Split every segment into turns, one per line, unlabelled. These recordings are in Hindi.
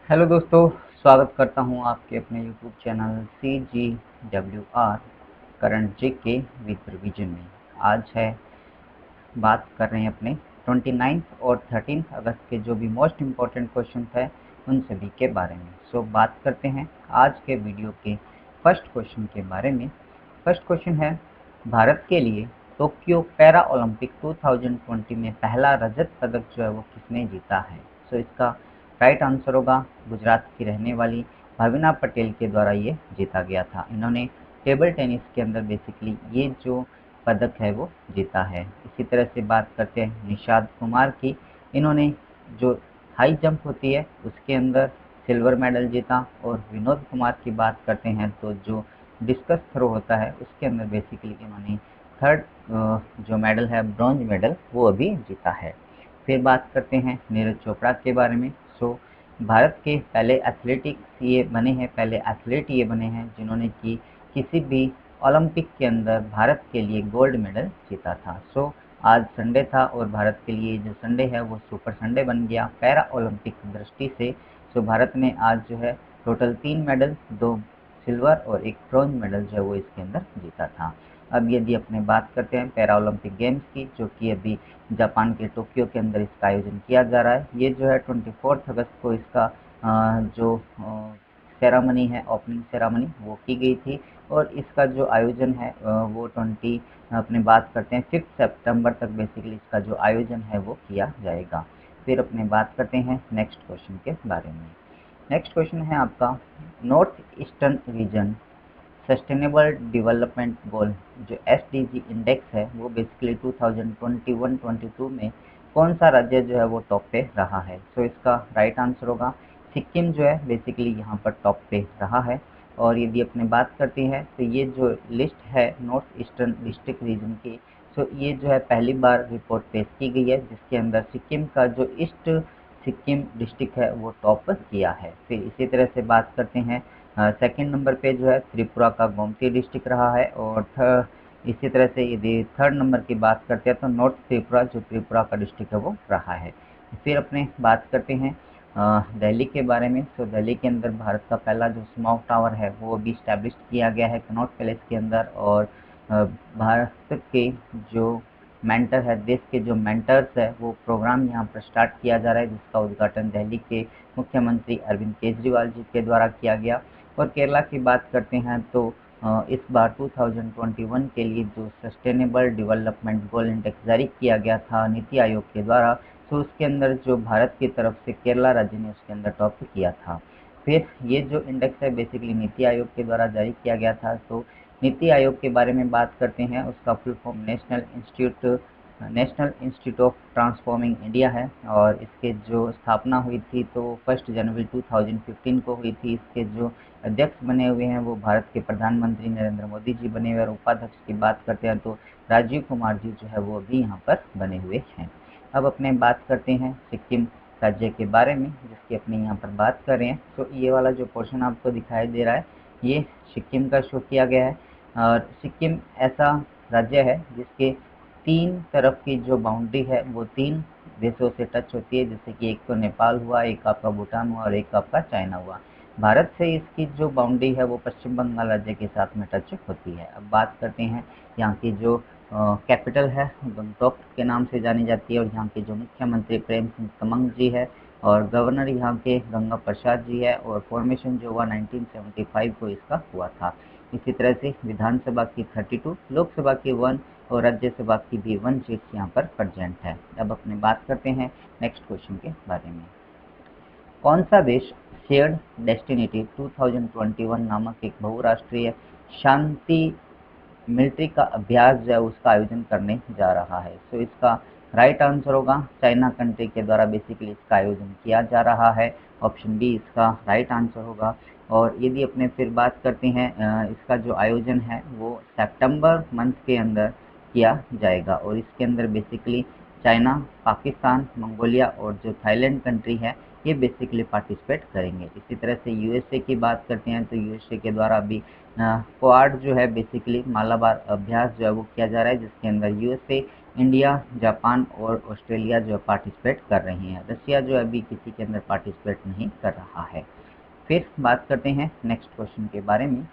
हेलो दोस्तों, स्वागत करता हूं आपके अपने YouTube channel CGWR current GK with revision में। आज है बात कर रहे हैं अपने 29 और 13 अगस्त के जो भी मोस्ट इम्पोर्टेंट क्वेश्चन है उन सभी के बारे में। सो बात करते हैं आज के वीडियो के फर्स्ट क्वेश्चन के बारे में। फर्स्ट क्वेश्चन है, भारत के लिए टोक्यो पैरा ओलंपिक 2020 में पहला रजत पदक जो है वो किसने जीता है? सो इसका राइट आंसर होगा गुजरात की रहने वाली भाविना पटेल के द्वारा ये जीता गया था। इन्होंने टेबल टेनिस के अंदर बेसिकली ये जो पदक है वो जीता है। इसी तरह से बात करते हैं निषाद कुमार की। इन्होंने जो हाई जंप होती है उसके अंदर सिल्वर मेडल जीता। और विनोद कुमार की बात करते हैं तो जो डिस्कस थ्रो होता है उसके अंदर बेसिकली इन्होंने थर्ड जो मेडल है ब्रॉन्ज मेडल वो अभी जीता है। फिर बात करते हैं नीरज चोपड़ा के बारे में। सो भारत के पहले एथलेटिक्स ये बने हैं, पहले एथलीट ये बने हैं जिन्होंने कि किसी भी ओलंपिक के अंदर भारत के लिए गोल्ड मेडल जीता था। सो आज संडे था और भारत के लिए जो संडे है वो सुपर संडे बन गया पैरा ओलंपिक दृष्टि से। सो भारत ने आज जो है टोटल 3 मेडल, 2 सिल्वर और 1 ब्रॉन्ज मेडल जो है वो इसके अंदर जीता था। अब यदि अपने बात करते हैं पैरा ओलंपिक गेम्स की, जो कि अभी जापान के टोक्यो के अंदर इसका आयोजन किया जा रहा है। ये जो है 24 अगस्त को इसका जो सेरामनी है, ओपनिंग सेरामनी वो की गई थी। और इसका जो आयोजन है वो 20 अपने बात करते हैं 5 सितंबर तक बेसिकली इसका जो आयोजन है वो किया जाएगा। फिर अपने बात करते हैं नेक्स्ट क्वेश्चन के बारे में। नेक्स्ट क्वेश्चन है आपका, north eastern region sustainable development goal जो SDG इंडेक्स है वो बेसिकली 2021-22 में कौन सा राज्य जो है वो टॉप पे रहा है? सो इसका राइट आंसर होगा सिक्किम जो है बेसिकली यहाँ पर टॉप पे रहा है। और यदि अपने बात करते हैं तो ये जो लिस्ट है नॉर्थ ईस्टर्न डिस्ट्रिक्ट रीजन की, सो ये जो है पहली बार रिपोर्ट पेश की गई है जिसके अंदर सिक्किम का जो ईस्ट सिक्किम डिस्ट्रिक्ट है वो टॉप किया है। फिर इसी तरह से बात करते हैं सेकंड नंबर पे जो है त्रिपुरा का गोमती डिस्ट्रिक्ट रहा है। और इसी तरह से यदि थर्ड नंबर की बात करते हैं तो नॉर्थ त्रिपुरा जो त्रिपुरा का डिस्ट्रिक्ट है वो रहा है। फिर अपने बात करते हैं दिल्ली के बारे में। तो दिल्ली के अंदर भारत का पहला जो स्मॉग टावर है वो अभी इस्टेब्लिश किया गया है कनॉट पैलेस के अंदर। और भारत के जो मेंटर है, देश के जो मेंटर्स है वो प्रोग्राम यहाँ पर स्टार्ट किया जा रहा है जिसका उद्घाटन दिल्ली के मुख्यमंत्री अरविंद केजरीवाल जी के द्वारा किया गया। और केरला की बात करते हैं तो इस बार 2021 के लिए जो सस्टेनेबल डेवलपमेंट गोल इंडेक्स जारी किया गया था नीति आयोग के द्वारा, तो उसके अंदर जो भारत की तरफ से केरला राज्य ने उसके अंदर टॉप किया था। फिर ये जो इंडेक्स है बेसिकली नीति आयोग के द्वारा जारी किया गया था। तो नीति आयोग के बारे में बात करते हैं, उसका full form national institute of transforming India है। और इसके जो स्थापना हुई थी तो 1 जनवरी 2015 को हुई थी। इसके जो अध्यक्ष बने हुए हैं वो भारत के प्रधानमंत्री नरेंद्र मोदी जी बने हुए। और उपाध्यक्ष की बात करते हैं तो राजीव कुमार जी जो है वो भी यहाँ पर बने हुए हैं। अब अपने बात करते हैं सिक्किम राज्य के बारे में जिसकी अपने यहाँ पर बात कर रहे हैं। तो ये वाला जो पोर्शन आपको दिखाई दे रहा है ये सिक्किम का शो किया गया है। और सिक्किम ऐसा राज्य है जिसके 3 तरफ की जो बाउंड्री है वो 3 देशों से टच होती है, जैसे कि एक तो नेपाल हुआ, एक आपका भूटान हुआ और एक आपका चाइना हुआ। भारत से इसकी जो बाउंड्री है वो पश्चिम बंगाल राज्य के साथ में टच होती है। अब बात करते हैं यहाँ की जो कैपिटल है गंगटोक के नाम से जानी जाती है। और यहाँ के जो मुख्यमंत्री प्रेम सिंह तमंग जी है और गवर्नर यहाँ के गंगा प्रसाद जी है। और फॉर्मेशन जो हुआ 1975 को इसका हुआ था। इसी तरह से विधानसभा की 32, लोकसभा की 1 और राज्यसभा की भी 1 सीट यहाँ पर प्रेजेंट है। अब अपने बात करते हैं नेक्स्ट क्वेश्चन के बारे में। कौन सा देश शेयर्ड डेस्टिनी 2021 नामक एक बहुराष्ट्रीय शांति मिलिट्री का अभ्यास जो है उसका आयोजन करने जा रहा है? तो इसका राइट आंसर होगा चाइना कंट्री के द्वारा बेसिकली इसका आयोजन किया जा रहा है। ऑप्शन डी इसका राइट आंसर होगा। और यदि अपने फिर बात करते हैं इसका जो आयोजन है वो सितंबर मंथ के अंदर किया जाएगा। और इसके अंदर बेसिकली चाइना, पाकिस्तान, मंगोलिया और जो थाईलैंड कंट्री है ये बेसिकली पार्टिसिपेट करेंगे। इसी तरह से यूएसए की बात करते हैं तो यूएसए के द्वारा भी क्वाड जो है बेसिकली मालाबार अभ्यास जो है वो किया जा रहा है जिसके अंदर यूएसए, इंडिया, जापान और ऑस्ट्रेलिया जो पार्टिसिपेट कर रही हैं। रसिया जो अभी किसी के अंदर पार्टिसिपेट नहीं कर रहा है। फिर बात करते हैं नेक्स्ट क्वेश्चन के बारे में।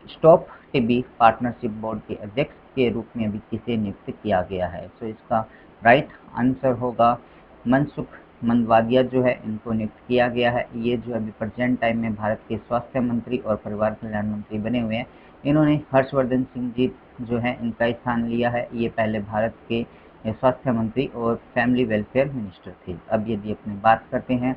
स्टॉप टीबी पार्टनरशिप बोर्ड के अध्यक्ष के रूप में अभी किसे नियुक्त किया गया है? तो इसका राइट आंसर होगा मनसुख मंदवादिया जो है इनको नियुक्त किया गया है। ये जो अभी प्रेजेंट टाइम में भारत के स्वास्थ्य मंत्री और परिवार कल्याण मंत्री बने हुए हैं। इन्होंने हर्षवर्धन सिंह जी जो है इनका स्थान लिया है। ये पहले भारत के स्वास्थ्य मंत्री और फैमिली वेलफेयर मिनिस्टर थे। अब यदि अपनी बात करते हैं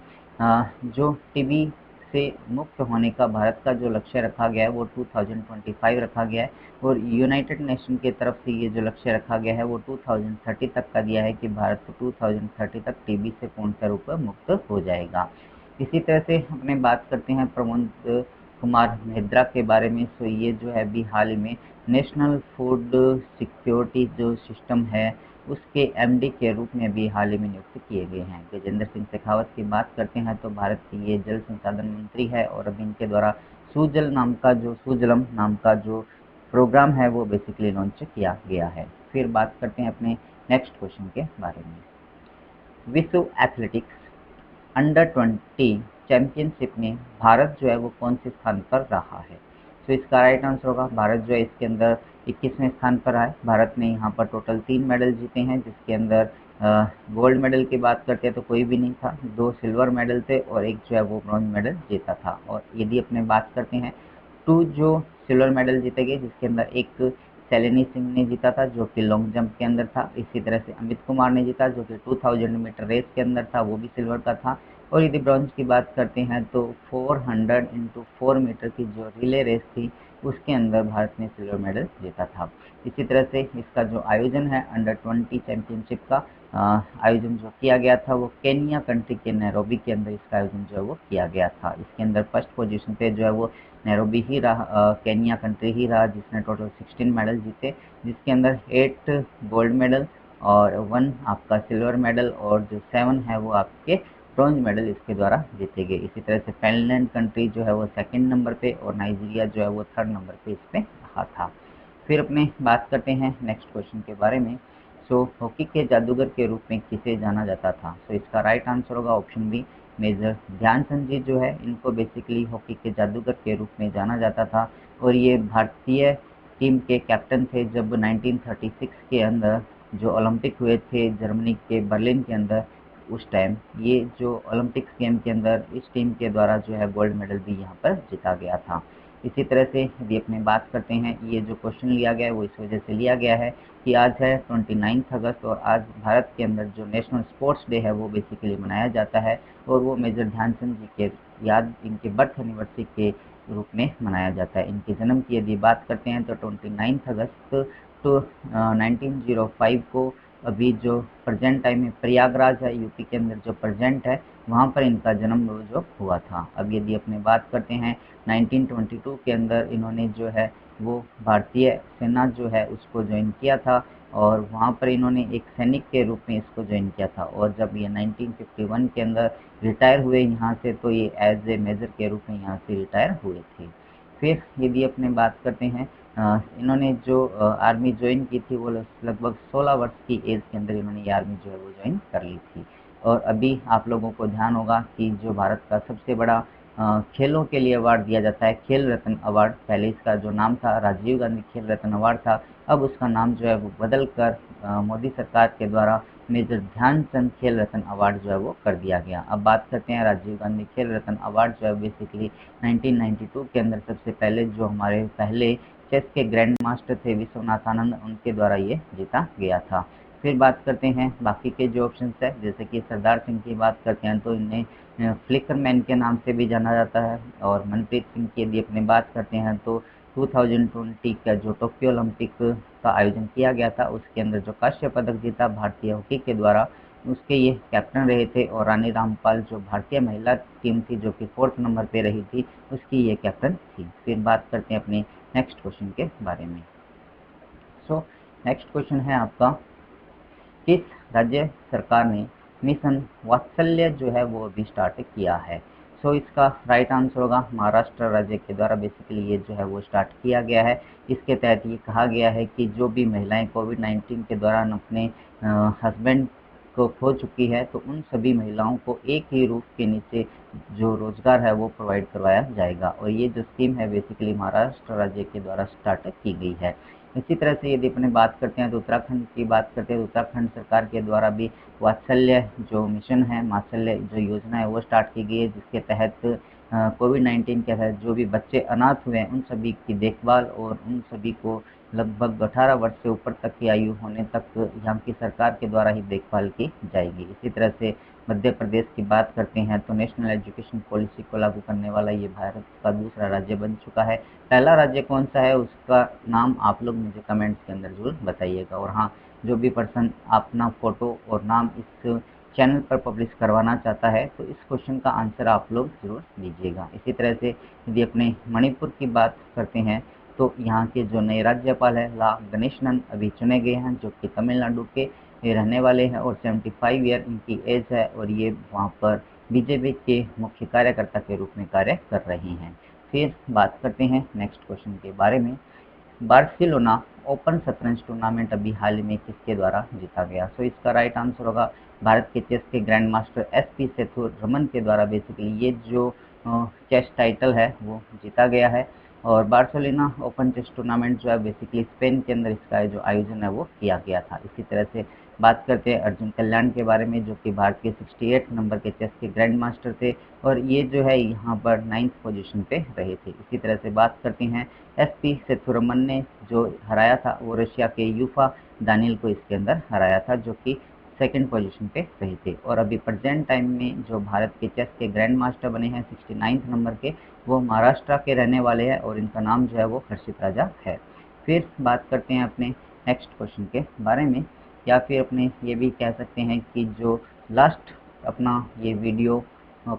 जो टीबी से मुक्त होने का भारत का जो लक्ष्य रखा गया है वो 2025 रखा गया है, और यूनाइटेड नेशन की तरफ से ये जो लक्ष्य रखा गया है वो 2030 तक का दिया है कि भारत को 2030 तक टीबी से पूर्णतः रूप में मुक्त हो जाएगा। इसी तरह से अपने बात करते हैं प्रमोद कुमार महिंद्रा के बारे में। सो ये जो है अभी हाल ही में नेशनल फूड सिक्योरिटी जो सिस्टम है उसके एमडी के रूप में भी हाल ही में नियुक्त किए गए हैं। गजेंद्र सिंह शेखावत की बात करते हैं तो भारत के ये जल संसाधन मंत्री है, और अभी इनके द्वारा सुजलम नाम का जो प्रोग्राम है वो बेसिकली लॉन्च किया गया है। फिर बात करते हैं अपने नेक्स्ट क्वेश्चन के बारे में। विश्व एथलेटिक्स अंडर 20 चैंपियनशिप में भारत जो है वो कौन से स्थान पर रहा है? तो इसका राइट आंसर होगा भारत जो है इसके अंदर 21वें स्थान पर है। भारत ने यहाँ पर टोटल 3 मेडल जीते हैं, जिसके अंदर गोल्ड मेडल की बात करते हैं तो कोई भी नहीं था, 2 सिल्वर मेडल थे और एक जो है वो ब्रॉन्ज मेडल जीता था। और यदि अपने बात करते हैं 2 जो सिल्वर मेडल जीते गए, जिसके अंदर एक सैलिनी सिंह ने जीता था जो कि लॉन्ग जंप के अंदर था। इसी तरह से अमित कुमार ने जीता जो कि 2000 मीटर रेस के अंदर था, वो भी सिल्वर का था। और यदि ब्रॉन्ज की बात करते हैं तो 400 इंटू 4 मीटर की जो रिले रेस थी उसके अंदर भारत ने सिल्वर मेडल जीता था। इसी तरह से इसका जो आयोजन है अंडर 20 चैंपियनशिप का आयोजन जो किया गया था वो केनिया कंट्री के नैरोबी के अंदर इसका आयोजन जो है वो किया गया था। इसके अंदर फर्स्ट पोजीशन पे जो है वो नैरोबी ही रहा, केनिया कंट्री ही रहा, जिसने टोटल 16 मेडल जीते, जिसके अंदर 8 गोल्ड मेडल और 1 आपका सिल्वर मेडल और जो 7 है वो आपके ब्रॉन्ज मेडल इसके द्वारा जीते गए। इसी तरह से फिनलैंड कंट्री जो है वो सेकंड नंबर पे और नाइजीरिया जो है वो थर्ड नंबर पे इस पे रहा था। फिर अपने बात करते हैं नेक्स्ट क्वेश्चन के बारे में। सो हॉकी के जादूगर के रूप में किसे जाना जाता था? सो इसका राइट आंसर होगा ऑप्शन बी मेजर ध्यानचंद जी जो है इनको बेसिकली हॉकी के जादूगर के रूप में जाना जाता था। और ये भारतीय टीम के कैप्टन थे जब 1936 के अंदर जो ओलंपिक हुए थे जर्मनी के बर्लिन के अंदर, उस टाइम ये जो ओलंपिक्स गेम के अंदर इस टीम के द्वारा जो है गोल्ड मेडल भी यहाँ पर जीता गया था। इसी तरह से यदि अपने बात करते हैं, ये जो क्वेश्चन लिया गया है वो इस वजह से लिया गया है कि आज है 29 अगस्त और आज भारत के अंदर जो नेशनल स्पोर्ट्स डे है वो बेसिकली मनाया जाता है, और वो मेजर ध्यानचंद जी के याद इनके बर्थ एनिवर्सरी के रूप में मनाया जाता है। इनके जन्म की यदि बात करते हैं तो 29 अगस्त तो 1905 को अभी जो प्रेजेंट टाइम में प्रयागराज है यूपी के अंदर जो प्रेजेंट है वहाँ पर इनका जन्म जो हुआ था। अब यदि अपने बात करते हैं 1922 के अंदर इन्होंने जो है वो भारतीय सेना जो है उसको ज्वाइन किया था, और वहाँ पर इन्होंने एक सैनिक के रूप में इसको ज्वाइन किया था। और जब ये 1951 के अंदर रिटायर हुए यहाँ से तो ये एज ए मेजर के रूप में यहाँ से रिटायर हुए थे। फिर यदि अपने बात करते हैं इन्होंने जो आर्मी ज्वाइन की थी वो लगभग 16 वर्ष की एज के अंदर इन्होंने ये आर्मी जो है वो ज्वाइन कर ली थी। और अभी आप लोगों को ध्यान होगा कि जो भारत का सबसे बड़ा खेलों के लिए अवार्ड दिया जाता है खेल रत्न अवार्ड, पहले इसका जो नाम था राजीव गांधी खेल रत्न अवार्ड था, अब उसका नाम जो है वो बदल कर मोदी सरकार के द्वारा मेजर ध्यानचंद खेल रत्न अवार्ड जो है वो कर दिया गया। अब बात करते हैं राजीव गांधी खेल रत्न अवार्ड जो है बेसिकली 1992 के अंदर सबसे पहले जो हमारे पहले चेस के ग्रैंड मास्टर थे विश्वनाथ आनंद, उनके द्वारा ये जीता गया था। फिर बात करते हैं बाकी के जो ऑप्शन है, जैसे कि सरदार सिंह की बात करते हैं तो इन्हें फ्लिकर मैन के नाम से भी जाना जाता है। और मनप्रीत सिंह की यदि अपनी बात करते हैं तो 2020 का जो टोक्यो ओलंपिक का आयोजन किया गया था उसके अंदर जो कांस्य पदक जीता भारतीय हॉकी के द्वारा, उसके ये कैप्टन रहे थे। और रानी रामपाल जो भारतीय महिला टीम थी जो कि 4th नंबर पे रही थी, उसकी ये कैप्टन थी। फिर बात करते हैं अपने नेक्स्ट क्वेश्चन के बारे में। सो नेक्स्ट क्वेश्चन है आपका, किस राज्य सरकार ने मिशन वात्सल्य जो है वो अभी स्टार्ट किया है? सो इसका राइट आंसर होगा महाराष्ट्र राज्य के द्वारा बेसिकली ये जो है वो स्टार्ट किया गया है। इसके तहत ये कहा गया है कि जो भी महिलाएं कोविड-19 के दौरान अपने हस्बैंड को खो चुकी है तो उन सभी महिलाओं को एक ही रूफ के नीचे जो रोजगार है वो प्रोवाइड करवाया जाएगा, और ये जो स्कीम है बेसिकली महाराष्ट्र राज्य के द्वारा स्टार्ट की गई है। इसी तरह से यदि अपने बात करते हैं तो उत्तराखंड की बात करते हैं तो उत्तराखंड सरकार के द्वारा भी वात्सल्य जो मिशन है, वात्सल्य जो योजना है वो स्टार्ट की गई है, जिसके तहत कोविड-19 के तहत जो भी बच्चे अनाथ हुए हैं उन सभी की देखभाल और उन सभी को लगभग 18 वर्ष से ऊपर तक की आयु होने तक यहाँ की सरकार के द्वारा ही देखभाल की जाएगी। इसी तरह से मध्य प्रदेश की बात करते हैं तो नेशनल एजुकेशन पॉलिसी को लागू करने वाला ये भारत का दूसरा राज्य बन चुका है। पहला राज्य कौन सा है उसका नाम आप लोग मुझे कमेंट्स के अंदर जरूर बताइएगा, और हाँ, जो भी पर्सन अपना फ़ोटो और नाम इस चैनल पर पब्लिश करवाना चाहता है तो इस क्वेश्चन का आंसर आप लोग ज़रूर दीजिएगा। इसी तरह से यदि अपने मणिपुर की बात करते हैं तो यहाँ के जो नए राज्यपाल हैं ला गणेशनन अभी चुने गए हैं, जो कि तमिलनाडु के रहने वाले हैं और 75 ईयर इनकी एज है, और ये वहाँ पर बीजेपी के मुख्य कार्यकर्ता के रूप में कार्य कर रहे हैं। फिर बात करते हैं नेक्स्ट क्वेश्चन के बारे में। बार्सिलोना ओपन शतरंज टूर्नामेंट अभी हाल में किसके द्वारा जीता गया? सो इसका राइट आंसर होगा भारत के चेस के ग्रैंड मास्टर एसपी सेथुरमन के द्वारा बेसिकली ये जो चेस टाइटल है वो जीता गया है। और बार्सिलोना ओपन चेस टूर्नामेंट जो है बेसिकली स्पेन के अंदर इसका जो आयोजन है वो किया गया था। इसी तरह से बात करते हैं अर्जुन कल्याण के बारे में, जो कि भारत के 68 नंबर के चेस के ग्रैंड मास्टर थे, और ये जो है यहाँ पर 9th पोजीशन पे रहे थे। इसी तरह से बात करते हैं एसपी सेथुरमन ने जो हराया था वो रशिया के यूफा दानिल को इसके अंदर हराया था, जो कि सेकंड पोजीशन पे रहे थे। और अभी प्रेजेंट टाइम में जो भारत के चेस के ग्रैंड मास्टर बने हैं 69 नंबर के, वो महाराष्ट्र के रहने वाले हैं और इनका नाम जो है वो हर्षित राजा है। फिर बात करते हैं अपने नेक्स्ट क्वेश्चन के बारे में, या फिर अपने ये भी कह सकते हैं कि जो लास्ट अपना ये वीडियो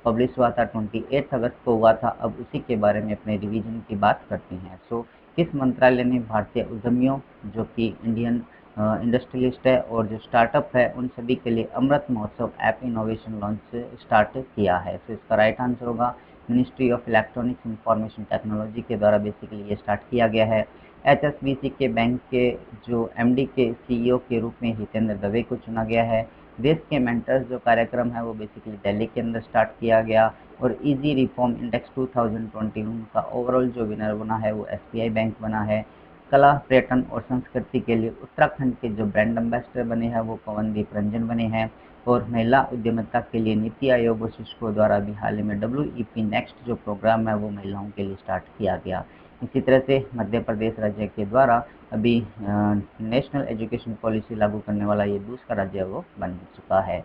पब्लिश हुआ था 28 अगस्त को हुआ था, अब उसी के बारे में अपने रिवीजन की बात करते हैं। सो किस मंत्रालय ने भारतीय उद्यमियों जो कि इंडियन इंडस्ट्रियलिस्ट है और जो स्टार्टअप है उन सभी के लिए Amrit Mahotsav app innovation launch start किया है? सो इसका राइट आंसर होगा ministry of electronics information technology के द्वारा बेसिकली ये स्टार्ट किया गया है। एचएसबीसी के बैंक के जो एमडी के सीईओ के रूप में हितेंद्र दवे को चुना गया है। देश के मेंटर्स जो कार्यक्रम है वो बेसिकली दिल्ली के अंदर स्टार्ट किया गया, और इजी रिफॉर्म इंडेक्स 2021 का ओवरऑल जो विनर बना है वो एसबीआई बैंक बना है। कला, पर्यटन और संस्कृति के लिए उत्तराखंड के जो ब्रांड एम्बेसडर बने हैं वो पवनदीप रंजन बने हैं। और महिला उद्यमिता के लिए नीति आयोग और शिक्षकों द्वारा भी हाल ही में WEP नेक्स्ट जो प्रोग्राम है वो महिलाओं के लिए स्टार्ट किया गया। इसी तरह से मध्य प्रदेश राज्य के द्वारा अभी नेशनल एजुकेशन पॉलिसी लागू करने वाला ये दूसरा राज्य वो बन चुका है।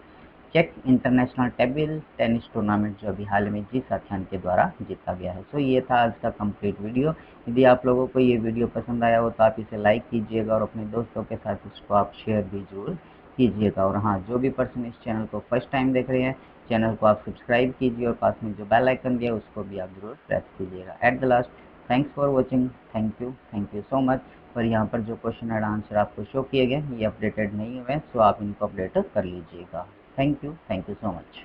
चेक इंटरनेशनल टेबल टेनिस टूर्नामेंट जो अभी हाल में जी साथियान के द्वारा जीता गया है। सो ये था आज का कंप्लीट वीडियो। यदि आप लोगों को ये वीडियो पसंद आया हो तो आप इसे लाइक कीजिएगा और अपने दोस्तों के साथ इसको आप शेयर भी जरूर कीजिएगा। और हाँ, जो भी पर्सन इस चैनल को फर्स्ट टाइम देख रहे हैं, चैनल को आप सब्सक्राइब कीजिए और पास में जो बेल आइकन दिया उसको भी आप जरूर प्रेस कीजिएगा। At the last, thanks for watching, thank you so much. और यहाँ पर जो क्वेश्चन एंड आंसर आपको शो किए गए ये अपडेटेड नहीं हुए, सो आप इनको अपडेट कर लीजिएगा। Thank you so much.